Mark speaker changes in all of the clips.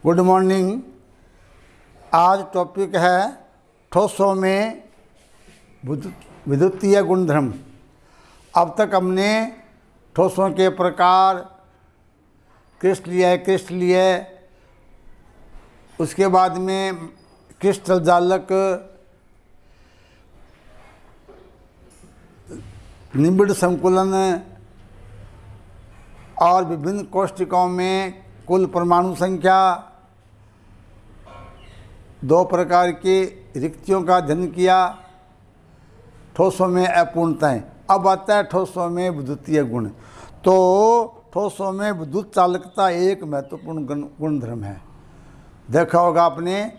Speaker 1: Good morning. आज topic है ठोसों में विद्युतीय गुणधर्म। अब तक हमने ठोसों के प्रकार, क्रिस्टलीय, उसके बाद में क्रिस्टल जालक, निबिड़ संकुलन और विभिन्न कोष्ठकों में कुल परमाणु संख्या, दो प्रकार की रिक्तियों का अध्ययन किया, ठोसों में अपूर्णताएं। अब आता है ठोसों में विद्युतीय गुण। तो ठोसों में विद्युत चालकता एक महत्वपूर्ण गुणधर्म है। देखा होगा आपने,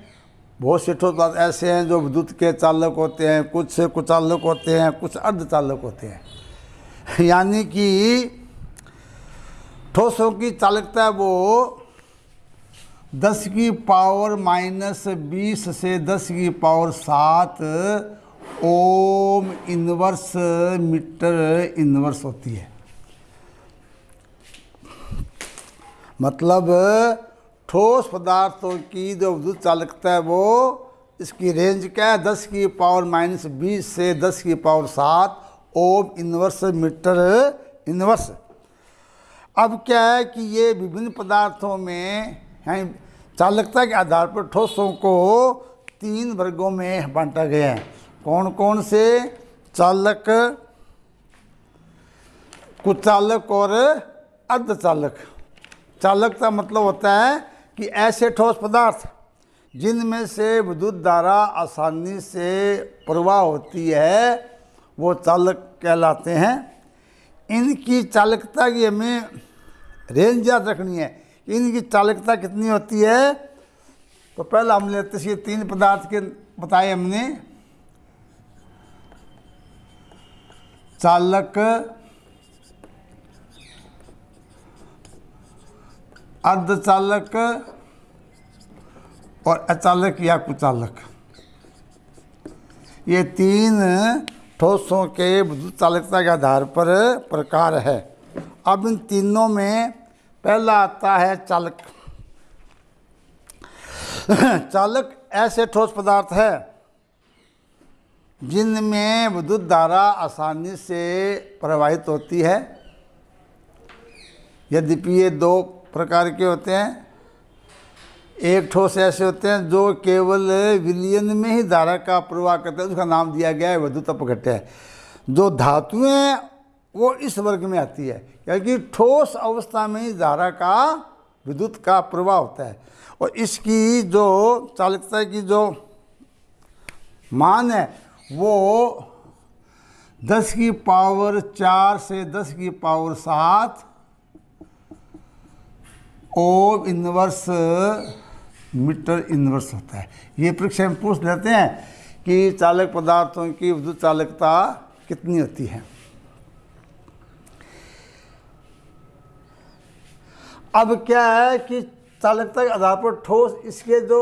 Speaker 1: बहुत से ठोस ऐसे हैं जो विद्युत के चालक होते हैं, कुछ कुचालक होते हैं, कुछ अर्धचालक होते हैं। यानी कि ठोसों की चालकता वो 10 की पावर -20 से 10 की power 7 ohm inverse meter inverse होती है। मतलब ठोस पदार्थों की जो विद्युत चालकता है वो इसकी रेंज क्या है, 10 की पावर -20 से 10 की power 7 ohm inverse meter inverse. अब क्या है कि ये विभिन्न पदार्थों में हैं, चालकता के आधार पर ठोसों को 3 वर्गों में बांटा गया है। कौन कौन से? चालक, कुचालक और अर्धचालक। चालक का मतलब होता है कि ऐसे ठोस पदार्थ जिनमें से विद्युत धारा आसानी से प्रवाह होती है वो चालक कहलाते हैं। इनकी चालकता की हमें रेंज याद रखनी है। इनकी चालकता कितनी होती है? तो पहला हम लेते हैं 3 पदार्थ के बताए हमने, चालक, अर्धचालक और अचालक या कुचालक। ये 3 ठोसों के विद्युत चालकता के आधार पर प्रकार है। अब इन तीनों में पहला आता है चालक। चालक ऐसे ठोस पदार्थ है जिनमें विद्युत धारा आसानी से प्रवाहित होती है। यद्यपि ये 2 प्रकार के होते हैं। एक ठोस ऐसे होते हैं जो केवल विलयन में ही धारा का प्रवाह करते हैं, उसका नाम दिया गया है विद्युत अपघट्य। जो धातुएं हैं वो इस वर्ग में आती है, क्योंकि ठोस अवस्था में ही धारा का विद्युत का प्रवाह होता है। और इसकी जो चालकता की जो मान है वो 10 की पावर 4 से 10 की power 7 ohm inverse meter inverse होता है। ये परीक्षा में पूछ लेते हैं कि चालक पदार्थों की विद्युत चालकता कितनी होती है। अब क्या है कि चालकता के आधार पर ठोस, इसके जो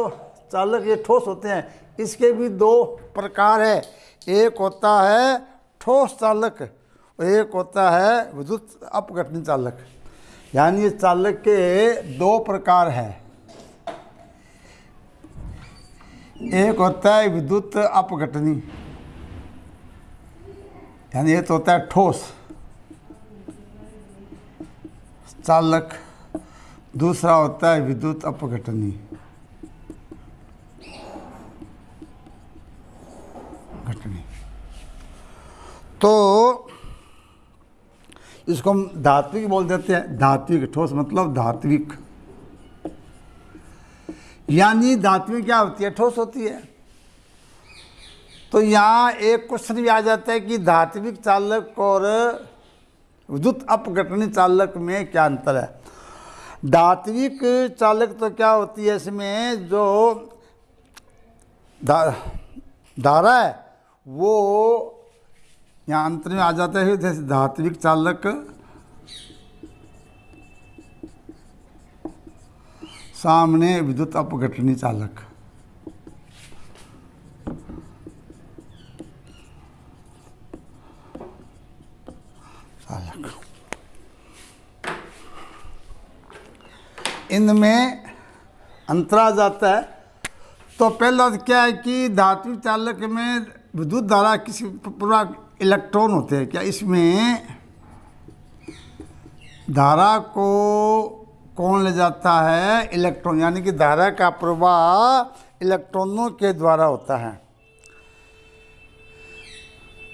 Speaker 1: चालक ये ठोस होते हैं इसके भी 2 प्रकार है। एक होता है ठोस चालक और एक होता है विद्युत अपघटनी चालक। यानी ये चालक के 2 प्रकार हैं। एक होता है विद्युत अपघटनी, यानी ये तो होता है ठोस चालक। दूसरा होता है विद्युत अपघटनी घटनी। तो इसको हम धात्विक बोल देते हैं। धात्विक ठोस मतलब धात्विक, यानी धात्विक क्या होती है? ठोस होती है। तो यहाँ एक क्वेश्चन भी आ जाता है कि धात्विक चालक और विद्युत अपघटनी चालक में क्या अंतर है। धात्विक चालक तो क्या होती है, इसमें जो धारा है वो यहाँ अंतर में आ जाता है। जैसे धात्विक चालक सामने विद्युत अपघटनी चालक। इनमें अंतर आ जाता है। तो पहला क्या है कि धात्विक चालक में विद्युत धारा किसी पूरा इलेक्ट्रॉन होते हैं क्या, इसमें धारा को कौन ले जाता है, इलेक्ट्रॉन, यानी कि धारा का प्रवाह इलेक्ट्रॉनों के द्वारा होता है।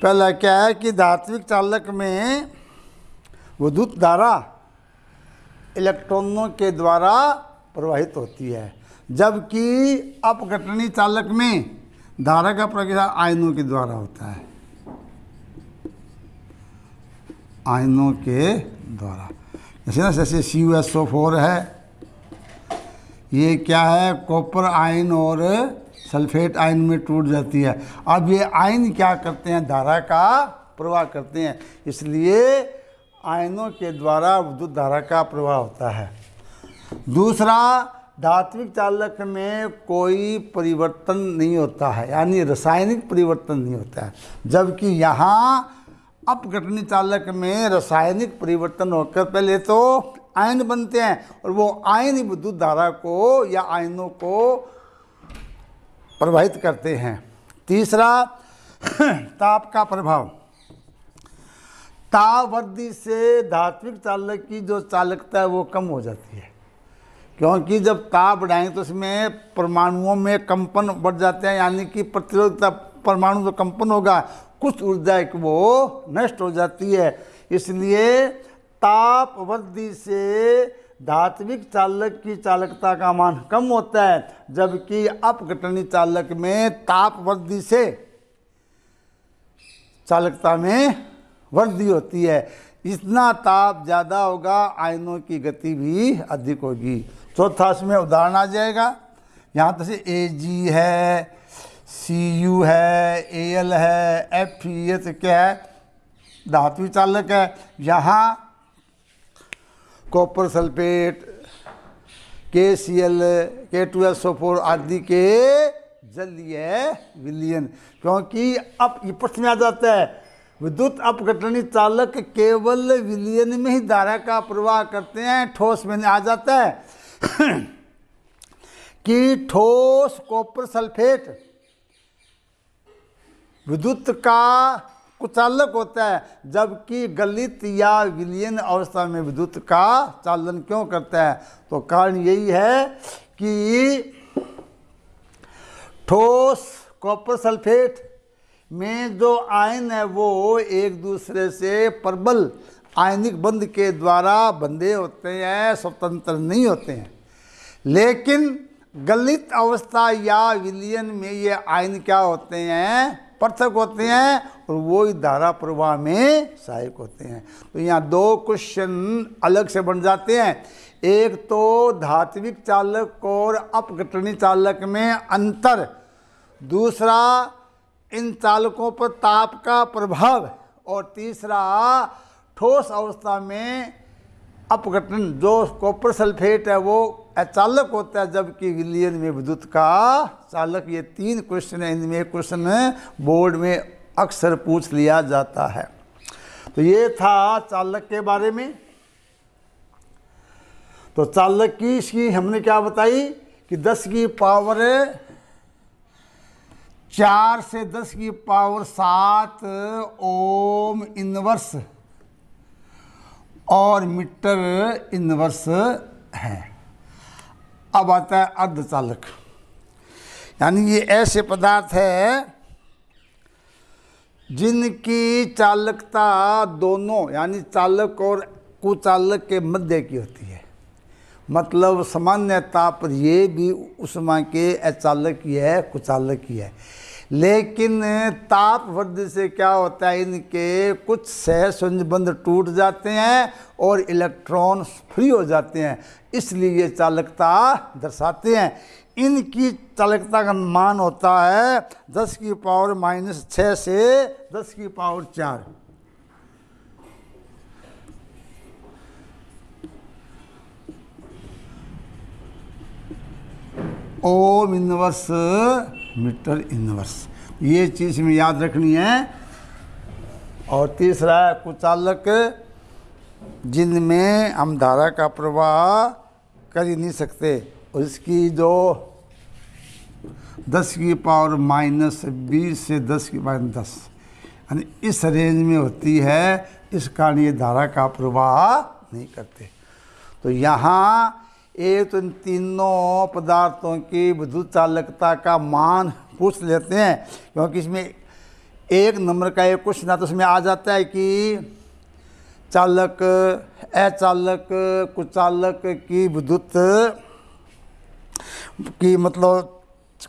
Speaker 1: पहला क्या है कि धात्विक चालक में विद्युत धारा इलेक्ट्रॉनों के द्वारा प्रवाहित होती है, जबकि अपघटनी चालक में धारा का प्रवाह आयनों के द्वारा होता है, आयनों के द्वारा। जैसे ना जैसे CuSO4 है, ये क्या है, कॉपर आयन और सल्फेट आयन में टूट जाती है। अब ये आयन क्या करते हैं, धारा का प्रवाह करते हैं, इसलिए आयनों के द्वारा विद्युत धारा का प्रवाह होता है। दूसरा, धात्विक चालक में कोई परिवर्तन नहीं होता है, यानी रासायनिक परिवर्तन नहीं होता है, जबकि यहाँ अपघटनी चालक में रासायनिक परिवर्तन होकर पहले तो आयन बनते हैं और वो आयन विद्युत धारा को या आयनों को प्रवाहित करते हैं। तीसरा, ताप का प्रभाव। ताप वृद्धि से धात्विक चालक की जो चालकता है वो कम हो जाती है, क्योंकि जब ताप बढ़ाएंगे तो उसमें परमाणुओं में कंपन बढ़ जाते हैं, यानी कि प्रतिरोधकता, परमाणु जो कंपन होगा कुछ ऊर्जा वो नष्ट हो जाती है। इसलिए ताप वृद्धि से धात्विक चालक की चालकता का मान कम होता है, जबकि अपघटनी चालक में ताप वृद्धि से चालकता में वृद्धि होती है। इतना ताप ज़्यादा होगा, आयनों की गति भी अधिक होगी। चौथा इसमें उदाहरण आ जाएगा, यहाँ तो से Ag है, Cu है, Al है, Fe, ये तो क्या है, धात्विक चालक है। यहाँ कॉपर सल्फेट, KCl, K2SO4 आदि के जलीय विलयन, क्योंकि अब ये प्रश्न में आ जाता है, विद्युत अपघटनी चालक केवल विलयन में ही धारा का प्रवाह करते हैं, ठोस में आ जाता है कि ठोस कॉपर सल्फेट विद्युत का कुचालक होता है, जबकि गलित या विलयन अवस्था में विद्युत का चालन क्यों करता है। तो कारण यही है कि ठोस कॉपर सल्फेट में जो आयन है वो एक दूसरे से प्रबल आयनिक बंध के द्वारा बंधे होते हैं, स्वतंत्र नहीं होते हैं। लेकिन गलित अवस्था या विलयन में ये आयन क्या होते हैं, पृथक होते हैं और वो ही धारा प्रवाह में सहायक होते हैं। तो यहाँ दो क्वेश्चन अलग से बन जाते हैं, एक तो धात्विक चालक और अपघटनी चालक में अंतर, दूसरा इन चालकों पर ताप का प्रभाव, और तीसरा ठोस अवस्था में अपघटन जो कॉपर सल्फेट है वो अचालक होता है, जबकि विलयन में विद्युत का चालक। ये तीन क्वेश्चन है, इनमें क्वेश्चन बोर्ड में अक्सर पूछ लिया जाता है। तो ये था चालक के बारे में। तो चालक की इसकी हमने क्या बताई कि 10 की पावर 4 से 10 की पावर 7 ओम इनवर्स और मीटर इनवर्स है। अब आता है अर्धचालक, यानी ये ऐसे पदार्थ है जिनकी चालकता दोनों यानी चालक और कुचालक के मध्य की होती है। मतलब सामान्य ताप पर ये भी उष्मा के अचालक ही है, कुचालक ही है। लेकिन ताप वृद्धि से क्या होता है, इनके कुछ सहसंयोज बंध टूट जाते हैं और इलेक्ट्रॉन फ्री हो जाते हैं, इसलिए ये चालकता दर्शाते हैं। इनकी चालकता का मान होता है 10 की पावर -6 से 10 की power 4। Ohm inverse meter inverse, ये चीज़ में याद रखनी है। और तीसरा है कुचालक, जिनमें हम धारा का प्रवाह कर ही नहीं सकते, और इसकी जो 10⁻⁻20 से 10⁻10 यानी इस रेंज में होती है, इस कारण ये धारा का प्रवाह नहीं करते। तो यहाँ एक तो इन तीनों पदार्थों की विद्युत चालकता का मान पूछ लेते हैं, क्योंकि इसमें एक नंबर का एक क्वेश्चन आता है, तो उसमें आ जाता है कि चालक, अचालक, कुचालक की विद्युत की मतलब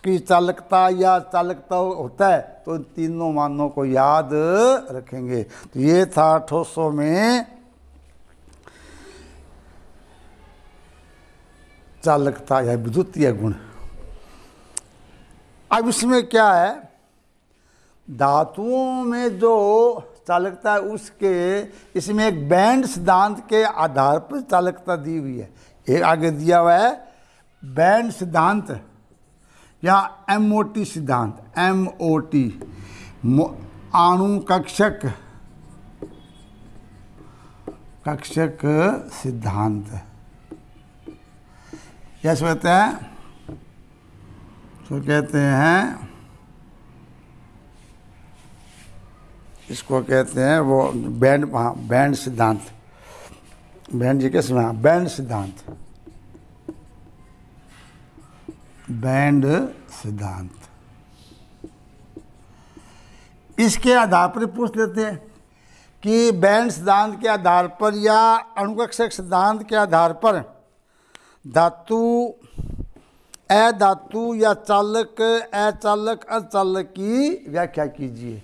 Speaker 1: की चालकता या चालकता होता है, तो इन तीनों मानों को याद रखेंगे। तो ये था ठोसों में चालकता या विद्युतीय गुण। अब इसमें क्या है, धातुओं में जो चालकता है उसके, इसमें एक बैंड सिद्धांत के आधार पर चालकता दी हुई है। एक आगे दिया हुआ है बैंड सिद्धांत या MOT सिद्धांत, MOT अणु कक्षक सिद्धांत, कैसे कहते हैं, तो कहते हैं इसको कहते हैं वो बैंड, हाँ बैंड सिद्धांत, बैंड जी कैसे, हाँ बैंड सिद्धांत, बैंड सिद्धांत। इसके आधार पर पूछ लेते हैं कि बैंड सिद्धांत के आधार पर या अणुकक्षक सिद्धांत के आधार पर धातु, अधातु या चालक, अचालक, अर्धचालक की व्याख्या कीजिए।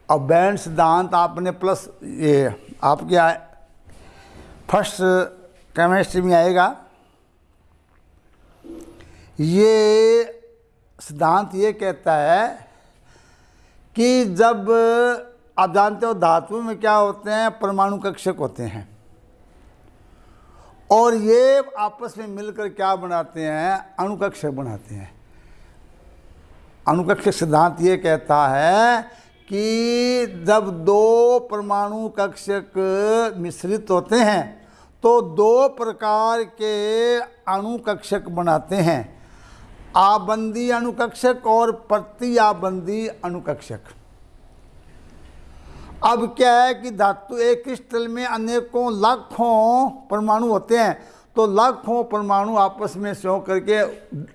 Speaker 1: अब बैंड सिद्धांत आपने प्लस ये आपके फर्स्ट केमिस्ट्री में आएगा। ये सिद्धांत ये कहता है कि जब आप जानते हो धातु में क्या होते हैं, परमाणु कक्षक होते हैं, और ये आपस में मिलकर क्या बनाते हैं, अणुकक्षक बनाते हैं। अणुकक्षक सिद्धांत ये कहता है कि जब दो परमाणु कक्षक मिश्रित होते हैं तो दो प्रकार के अणुकक्षक बनाते हैं, आबंदी अणुकक्षक और प्रति-आबंदी अणुकक्षक। अब क्या है कि धातु एक क्रिस्टल में अनेकों लाखों परमाणु होते हैं, तो लाखों परमाणु आपस में संयोग करके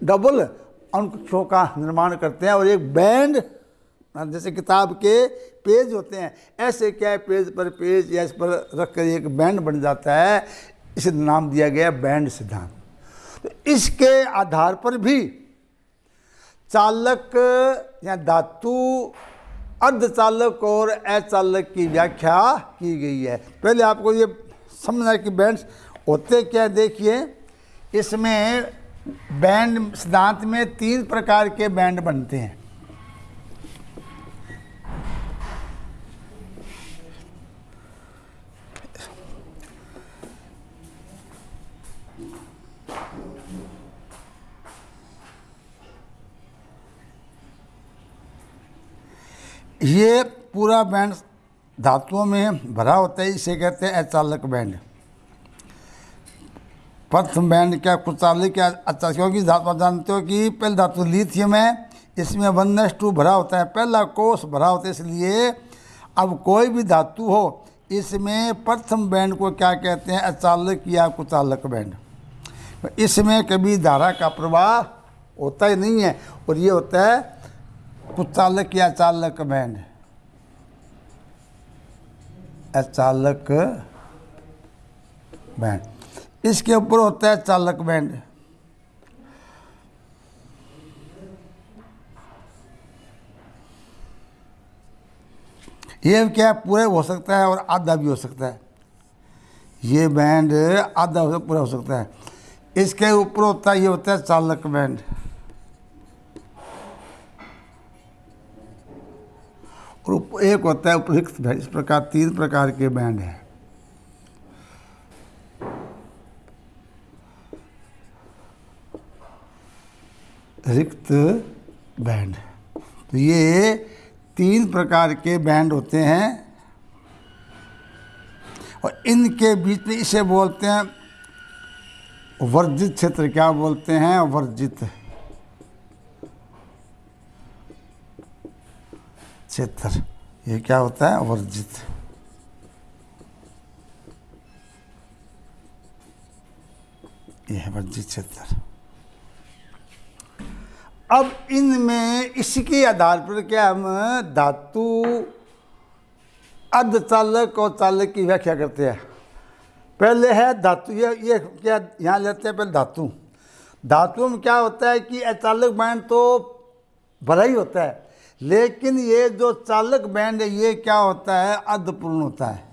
Speaker 1: डबल अणुकक्षों का निर्माण करते हैं, और एक बैंड, जैसे किताब के पेज होते हैं, ऐसे क्या है पेज पर पेज या इस पर रख कर एक बैंड बन जाता है, इसे नाम दिया गया बैंड सिद्धांत। तो इसके आधार पर भी चालक या धातु, अर्धचालक और अचालक की व्याख्या की गई है। पहले आपको ये समझना है कि बैंड होते क्या, देखिए इसमें बैंड सिद्धांत में 3 प्रकार के बैंड बनते हैं। ये पूरा बैंड धातुओं में भरा होता है, इसे कहते हैं अचालक बैंड। प्रथम बैंड क्या, कुचालक क्या, अच्छा, क्योंकि धातु जानते हो कि पहले धातु लिथियम है, इसमें 1:2 भरा होता है, पहला कोष भरा होता है, इसलिए अब कोई भी धातु हो इसमें प्रथम बैंड को क्या कहते हैं, अचालक या कुचालक बैंड। इसमें कभी धारा का प्रवाह होता ही नहीं है, और ये होता है कुचालक या चालक बैंड, अचालक बैंड। इसके ऊपर होता है चालक बैंड। ये क्या पूरा हो सकता है और आधा भी हो सकता है, ये बैंड आधा पूरा हो सकता है। इसके ऊपर होता है, ये होता है चालक बैंड, और एक होता है उपरिक्त बैंड। इस प्रकार 3 प्रकार के बैंड हैं। रिक्त बैंड, तो ये 3 प्रकार के बैंड होते हैं, और इनके बीच में इसे बोलते हैं वर्जित क्षेत्र क्या बोलते हैं? वर्जित क्षेत्र, ये क्या होता है? वर्जित। ये है वर्जित क्षेत्र। अब इनमें इसके आधार पर क्या हम धातु, अर्धचालक और चालक की व्याख्या करते हैं। पहले है धातु, ये क्या यहाँ लेते हैं? पहले धातु। धातु में क्या होता है कि अचालक बैंड तो भरा ही होता है, लेकिन ये जो चालक बैंड है ये क्या होता है? अर्धपूर्ण होता है।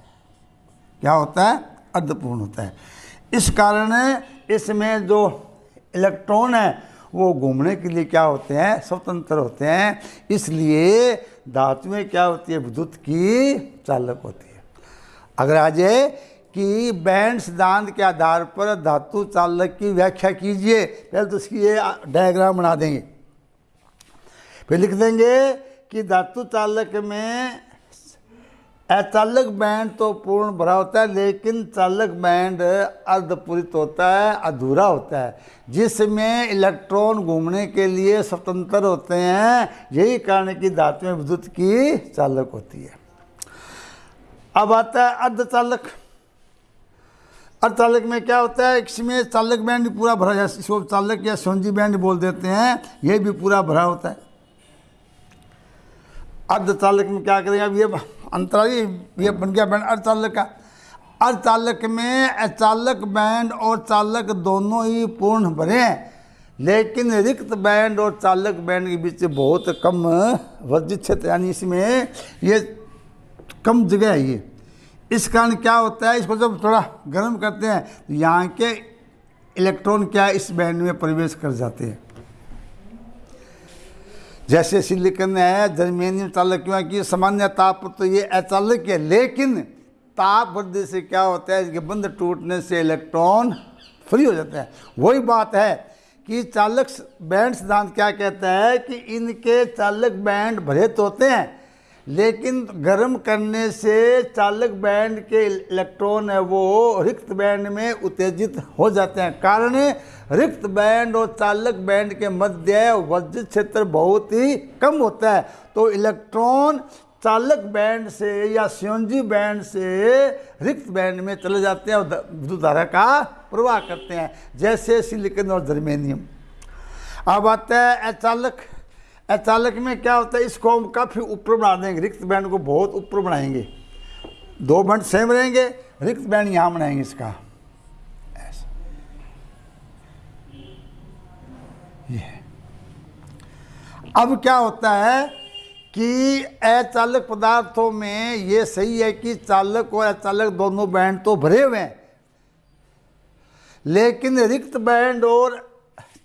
Speaker 1: क्या होता है? अर्धपूर्ण होता है। इस कारण इसमें जो इलेक्ट्रॉन है वो घूमने के लिए क्या होते हैं? स्वतंत्र होते हैं। इसलिए धातु में क्या होती है? विद्युत की चालक होती है। अगर आ जाए कि बैंड सिद्धांत के आधार पर धातु चालक की व्याख्या कीजिए, पहले तो उसकी ये डायग्राम बना देंगे, फिर लिख देंगे कि धातु चालक में अचालक बैंड तो पूर्ण भरा होता है, लेकिन चालक बैंड अर्धपूरित होता है, अधूरा होता है, जिसमें इलेक्ट्रॉन घूमने के लिए स्वतंत्र होते हैं। यही कारण है कि धातु में विद्युत की चालक होती है। अब आता है अर्धचालक। अर्धचालक में क्या होता है? इसमें चालक बैंड भी पूरा भरा, जैसे इसको चालक या सोंजी बैंड बोल देते हैं, ये भी पूरा भरा होता है। अर्धचालक में क्या करेंगे? अब ये अंतराली, ये बन गया बैंड अर्धचालक का। अर्धचालक में अचालक बैंड और चालक दोनों ही पूर्ण भरे हैं, लेकिन रिक्त बैंड और चालक बैंड के बीच बहुत कम वर्जित क्षेत्र, यानी इसमें ये कम जगह है ये। इस कारण क्या होता है? इसको जब थोड़ा गर्म करते हैं तो यहाँ के इलेक्ट्रॉन क्या इस बैंड में प्रवेश कर जाते हैं। जैसे सिलिकॉन है, जर्मेनियम चालक, क्योंकि सामान्य ताप पर तो ये अचालक है, लेकिन ताप वृद्धि से क्या होता है? इसके बंध टूटने से इलेक्ट्रॉन फ्री हो जाता है। वही बात है कि चालक बैंड सिद्धांत क्या कहता है कि इनके चालक बैंड भरे तो होते हैं, लेकिन गर्म करने से चालक बैंड के इलेक्ट्रॉन है वो रिक्त बैंड में उत्तेजित हो जाते हैं। कारण रिक्त बैंड और चालक बैंड के मध्य वर्जित क्षेत्र बहुत ही कम होता है, तो इलेक्ट्रॉन चालक बैंड से या संयोजी बैंड से रिक्त बैंड में चले जाते हैं और विद्युत धारा का प्रवाह करते हैं, जैसे सिलिकॉन और जर्मेनियम। अब आता है अचालक। अचालक में क्या होता है? इसको हम काफ़ी ऊपर बना देंगे, रिक्त बैंड को बहुत ऊपर बनाएंगे। दो बैंड सेम रहेंगे, रिक्त बैंड यहाँ बनाएंगे इसका, ऐसा। ये अब क्या होता है कि अचालक पदार्थों में ये सही है कि चालक और अचालक दोनों बैंड तो भरे हुए हैं, लेकिन रिक्त बैंड और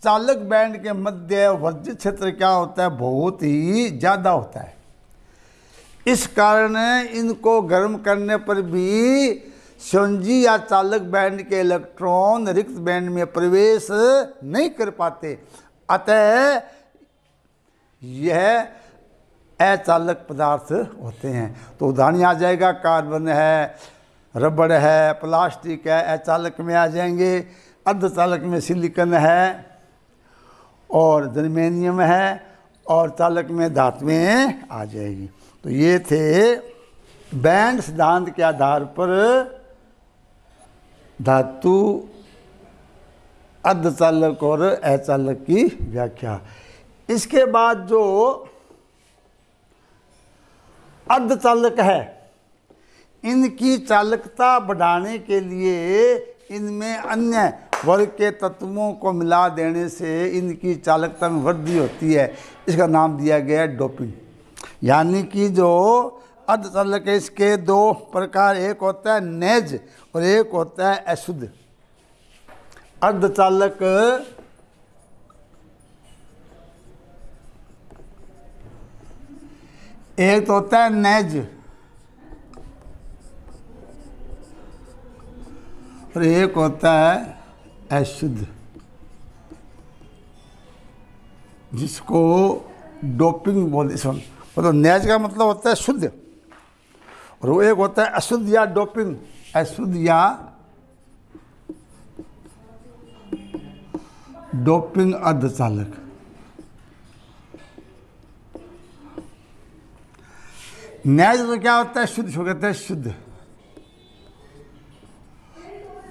Speaker 1: चालक बैंड के मध्य वर्जित क्षेत्र क्या होता है? बहुत ही ज़्यादा होता है। इस कारण इनको गर्म करने पर भी संयोजी या चालक बैंड के इलेक्ट्रॉन रिक्त बैंड में प्रवेश नहीं कर पाते, अतः यह अचालक पदार्थ होते हैं। तो उदाहरण आ जाएगा, कार्बन है, रबड़ है, प्लास्टिक है, अचालक में आ जाएंगे। अर्धचालक में सिलिकॉन है और जर्मेनियम है, और चालक में धातुएं आ जाएगी। तो ये थे बैंड सिद्धांत के आधार पर धातु, अर्धचालक और अचालक की व्याख्या। इसके बाद जो अर्धचालक है, इनकी चालकता बढ़ाने के लिए इनमें अन्य वर्ग के तत्वों को मिला देने से इनकी चालकता में वृद्धि होती है। इसका नाम दिया गया है डोपिंग। यानी कि जो अर्धचालक है इसके दो प्रकार, एक होता है नेज और एक होता है अशुद्ध। अर्धचालक एक तो होता है नेज और एक होता है अशुद्ध, जिसको डोपिंग बोलते हैं। मतलब नेज का मतलब होता है शुद्ध, और वो एक होता है अशुद्ध या डोपिंग, अशुद्ध या डोपिंग अर्धचालक। न्याय तो क्या होता है? शुद्ध शुगर कहते हैं, शुद्ध,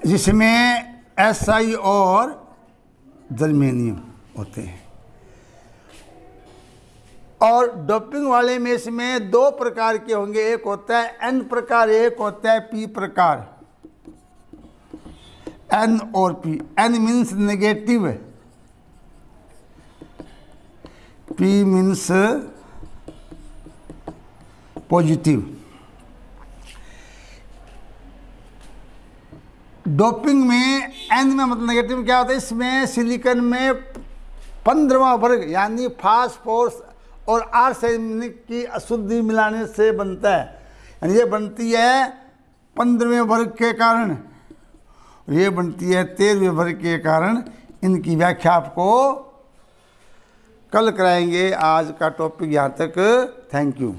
Speaker 1: जिसमें SI और जर्मेनियम होते हैं। और डोपिंग वाले में इसमें दो प्रकार के होंगे, एक होता है N प्रकार, एक होता है P प्रकार। N और P, N means negative, P means positive. Doping में N में मतलब नेगेटिव क्या होता है? इसमें सिलिकॉन में 15वां वर्ग यानी फास्फोरस और आर्सेनिक की अशुद्धि मिलाने से बनता है, यानी ये बनती है 15वें वर्ग के कारण, और ये बनती है 13वें वर्ग के कारण। इनकी व्याख्या आपको कल कराएंगे। आज का टॉपिक यहाँ तक। Thank you.